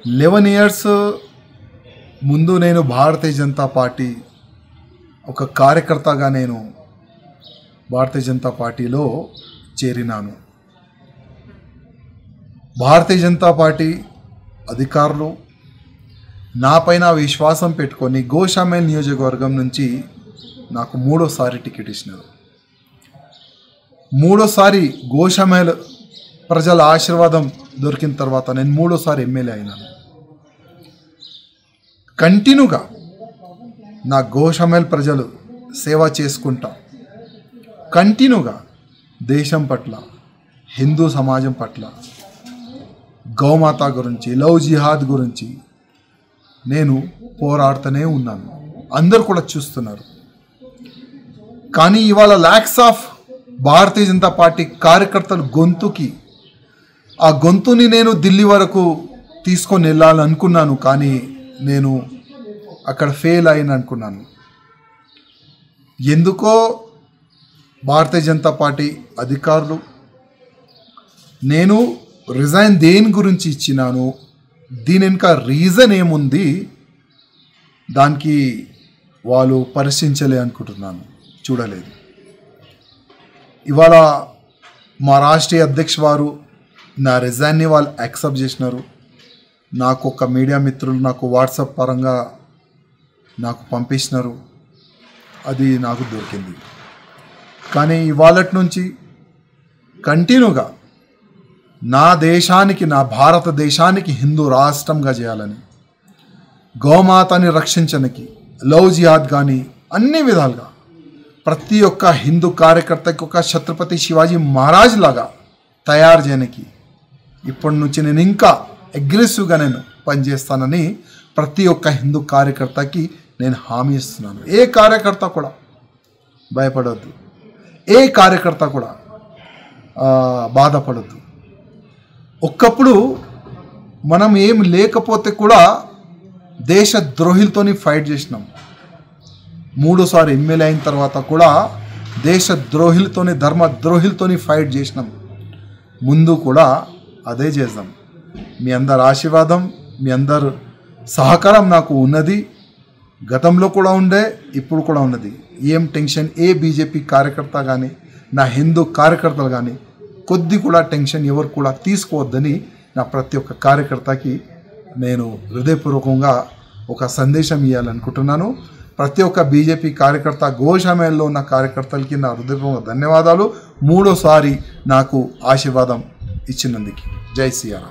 11 years ముందు నేను Bharatiya Janata party ఒక కార్యకర్తగా నేను భారతీయ జనతా పార్టీలో చేరినాను. భారతీయ జనతా పార్టీ అధికారులు నాపైన విశ్వాసం పెట్టుకొని గోషామేల్ నియోజకవర్గం నుంచి నాకు మూడోసారి టికెట్ ఇచ్చినారు. మూడోసారి గోషామేల్ ప్రజల ఆశీర్వాదం దొరికిన తర్వాత నేను మూడోసారి ఎమ్మెల్యే అయినాను. కంటిన్యూగా నా గోషామేల్ ప్రజలు సేవ చేసుకుంటా కంటిన్యూగా దేశం పట్ల, హిందూ సమాజం పట్ల, గౌమాత గురించి, లవ్ జిహాద్ గురించి నేను పోరాడుతూనే ఉన్నాను. అందరు కూడా చూస్తున్నారు. కానీ ఇవాళ ల్యాక్స్ ఆఫ్ భారతీయ జనతా పార్టీ కార్యకర్తల గొంతుకి ఆ గొంతుని నేను ఢిల్లీ వరకు తీసుకొని వెళ్ళాలనుకున్నాను. కానీ నేను అక్కడ ఫెయిల్ అయిన అనుకున్నాను. ఎందుకో భారతీయ జనతా పార్టీ అధికారులు నేను రిజైన్ దేని గురించి ఇచ్చినాను, దీని వెనుక రీజన్ ఏముంది, దానికి వాళ్ళు పరిశీలించలే అనుకుంటున్నాను, చూడలేదు. ఇవాళ మా రాష్ట్రీయ అధ్యక్ష వారు నా రిజైన్ని వాళ్ళు యాక్సెప్ట్ చేసినారు. నాకు ఒక మీడియా మిత్రులు నాకు వాట్సాప్ పరంగా నాకు పంపించినారు. అది నాకు దొరికింది. కానీ ఇవాళ నుంచి కంటిన్యూగా నా దేశానికి, నా భారతదేశానికి హిందూ రాష్ట్రంగా చేయాలని, గోమాతని రక్షించడానికి, లవ్ జిహాద్ కానీ అన్ని విధాలుగా ప్రతి ఒక్క హిందూ కార్యకర్తకి ఒక ఛత్రపతి శివాజీ మహారాజ్ లాగా తయారు చేయడానికి ఇప్పటి నుంచి నేను ఇంకా అగ్రెసివ్గా నేను పనిచేస్తానని ప్రతి ఒక్క హిందూ కార్యకర్తకి నేను హామీ ఇస్తున్నాను. ఏ కార్యకర్త కూడా భయపడొద్దు, ఏ కార్యకర్త కూడా బాధపడొద్దు. ఒక్కప్పుడు మనం ఏం లేకపోతే కూడా దేశ ద్రోహులతోని ఫైట్ చేసినాం. మూడోసారి ఎమ్మెల్యే అయిన తర్వాత కూడా దేశ ద్రోహులతోని, ధర్మ ద్రోహులతోని ఫైట్ చేసినాం. ముందు కూడా అదే చేద్దాం. మీ అందరి ఆశీర్వాదం, మీ అందరు సహకారం నాకు ఉన్నది. గతంలో కూడా ఉండే, ఇప్పుడు కూడా ఉన్నది. ఏం టెన్షన్ ఏ బీజేపీ కార్యకర్త కానీ, నా హిందూ కార్యకర్తలు కానీ కొద్ది కూడా టెన్షన్ ఎవరు కూడా తీసుకోవద్దని నా ప్రతి ఒక్క కార్యకర్తకి నేను హృదయపూర్వకంగా ఒక సందేశం ఇవ్వాలనుకుంటున్నాను. ప్రతి ఒక్క బీజేపీ కార్యకర్త, గోషామేల్లో ఉన్న కార్యకర్తలకి నా హృదయపూర్వక ధన్యవాదాలు. మూడోసారి నాకు ఆశీర్వాదం ఇచ్చినందుకు. జై శ్రీరామ్.